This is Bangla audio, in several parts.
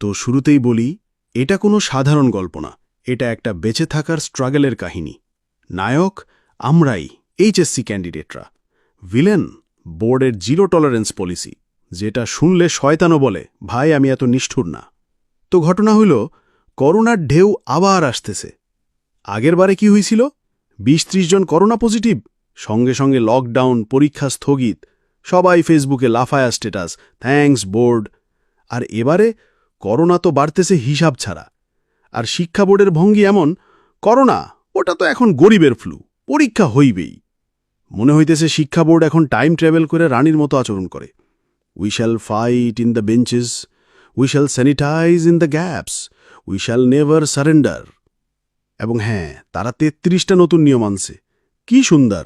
তো শুরুতেই বলি, এটা কোনো সাধারণ গল্প না, এটা একটা বেঁচে থাকার স্ট্রাগলের কাহিনী। নায়ক আমরাই, এইচএসসি ক্যান্ডিডেটরা। ভিলেন বোর্ডের জিরো টলারেন্স পলিসি, যেটা শুনলে শয়তানও বলে ভাই আমি এত নিষ্ঠুর না। তো ঘটনা হইল, করোনার ঢেউ আবার আসতেছে। আগের বারে কি হয়েছিল? ২০-৩০ জন করোনা পজিটিভ, সঙ্গে সঙ্গে লকডাউন, পরীক্ষা স্থগিত, সবাই ফেসবুকে লাফায়া স্ট্যাটাস, থ্যাঙ্কস বোর্ড। আর এবারে করোনা তো বাড়তেছে হিসাব ছাড়া। আর শিক্ষা বোর্ডের ভঙ্গি এমন, করোনা ওটা তো এখন গরিবের ফ্লু, পরীক্ষা হইবেই। মনে হইতেছে শিক্ষা বোর্ড এখন টাইম ট্রাভেল করে রানীর মতো আচরণ করে। We shall fight in the benches, we shall sanitize in the gaps, we shall never surrender. এবং হ্যাঁ, তারা ৩৩টা নতুন নিয়ম আনছে। কি সুন্দর!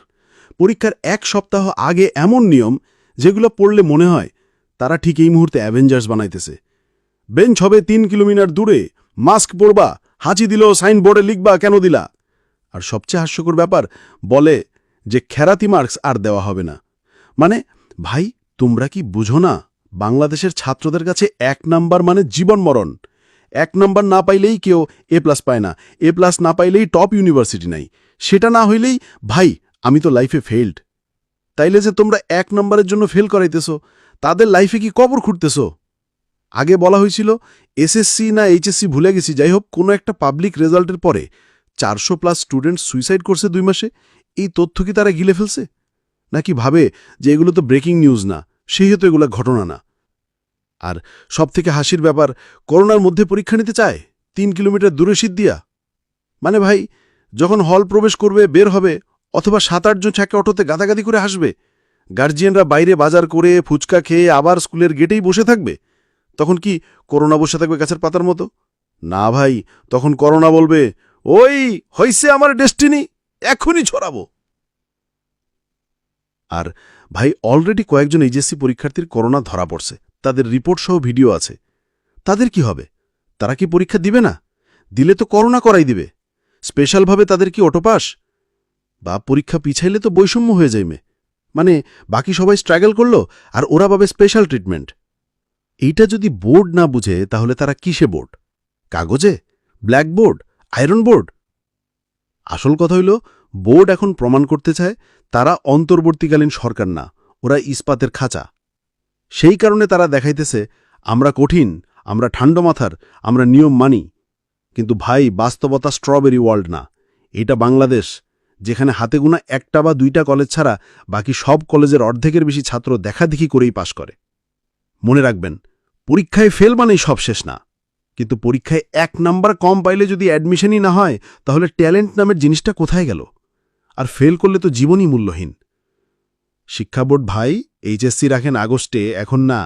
পরীক্ষার ১ সপ্তাহ আগে এমন নিয়ম যেগুলো পড়লে মনে হয় তারা ঠিক এই মুহূর্তে অ্যাভেঞ্জার্স বানাইতেছে। বেঞ্চ হবে ৩ কিলোমিটার দূরে, মাস্ক পরবা, হাঁচি দিলেও সাইনবোর্ডে লিখবা কেন দিলা। আর সবচেয়ে হাস্যকর ব্যাপার, বলে যে খেরাতি মার্কস আর দেওয়া হবে না। মানে ভাই, তোমরা কি বুঝো না বাংলাদেশের ছাত্রদের কাছে ১ নাম্বার মানে জীবন মরণ। ১ নাম্বার না পাইলেই কেউ A+ পায় না, A+ না পাইলেই টপ ইউনিভার্সিটি নাই, সেটা না হইলেই ভাই আমি তো লাইফে ফেইল্ড। তাইলে যে তোমরা ১ নাম্বারের জন্য ফেল করাইতেছ, তাদের লাইফে কি কবর খুঁড়তেছ? আগে বলা হয়েছিল এসএসসি না এইচএসসি ভুলে গেছি, যাই হোক কোনো একটা পাবলিক রেজাল্টের পরে ৪০০+ স্টুডেন্ট সুইসাইড করছে ২ মাসে। এই তথ্য কি তারা গিলে ফেলছে? নাকি ভাবে যে এগুলো তো ব্রেকিং নিউজ না, সেই হতো এগুলো ঘটনা না? আর সবথেকে হাসির ব্যাপার, করোনার মধ্যে পরীক্ষা নিতে চায় ৩ কিলোমিটার দূরে সিদ্দিয়া। মানে ভাই, যখন হল প্রবেশ করবে, বের হবে, অথবা ৭-৮ জন ছাকে অটোতে গাদাগাদি করে হাসবে, গার্জিয়ানরা বাইরে বাজার করে ফুচকা খেয়ে আবার স্কুলের গেটেই বসে থাকবে, তখন কি করোনা বসে থাকবে গাছের পাতার মতো? না ভাই, তখন করোনা বলবে, ওই হইছে আমার ডেস্টিনি, এখনই ছড়াবো। আর ভাই, অলরেডি কয়েকজন এইচএসসি পরীক্ষার্থীর করোনা ধরা পড়ছে, তাদের রিপোর্ট সহ ভিডিও আছে। তাদের কি হবে? তারা কি পরীক্ষা দিবে না? দিলে তো করোনা করাই দিবে। স্পেশালভাবে তাদের কি অটোপাস? বা পরীক্ষা পিছাইলে তো বৈষম্য হয়ে যাইবে। মানে বাকি সবাই স্ট্রাগল করলো আর ওরা পাবে স্পেশাল ট্রিটমেন্ট। এইটা যদি বোর্ড না বুঝে, তাহলে তারা কিসে বোর্ড? কাগজে? ব্ল্যাকবোর্ড? Iron board? আসল কথা হইল, বোর্ড এখন প্রমাণ করতে চায় তারা অন্তর্বর্তীকালীন সরকার না, ওরা ইস্পাতের খাঁচা। সেই কারণে তারা দেখাইতেছে আমরা কঠিন, আমরা ঠান্ডা মাথার, আমরা নিয়ম মানি। কিন্তু ভাই, বাস্তবতা স্ট্রবেরি ওয়ার্ল্ড না, এটা বাংলাদেশ, যেখানে হাতে গোনা ১টা বা ২টা কলেজ ছাড়া বাকি সব কলেজের অর্ধেকের বেশি ছাত্র দেখাদেখি করেই পাশ করে। মনে রাখবেন, পরীক্ষায় ফেল মানেই সব শেষ না, কিন্তু পরীক্ষায় ১ নাম্বার কম পাইলে যদি অ্যাডমিশনই না হয়, তাহলে ট্যালেন্ট নামের জিনিসটা কোথায় গেল? আর ফেল করলে তো জীবনই মূল্যহীন। শিক্ষা বোর্ড ভাই, এইচএসসি রাখেন আগস্টে, এখন না।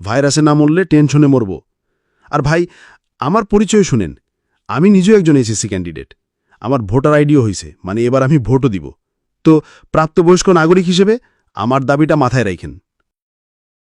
ভাইরাসে না মরলে টেনশনে মরব। আর ভাই, আমার পরিচয় শুনেন, আমি নিজেও একজন এইচএসসি ক্যান্ডিডেট। আমার ভোটার আইডিও হয়েছে, মানে এবার আমি ভোটও দিব। তো প্রাপ্তবয়স্ক নাগরিক হিসেবে আমার দাবিটা মাথায় রাখেন।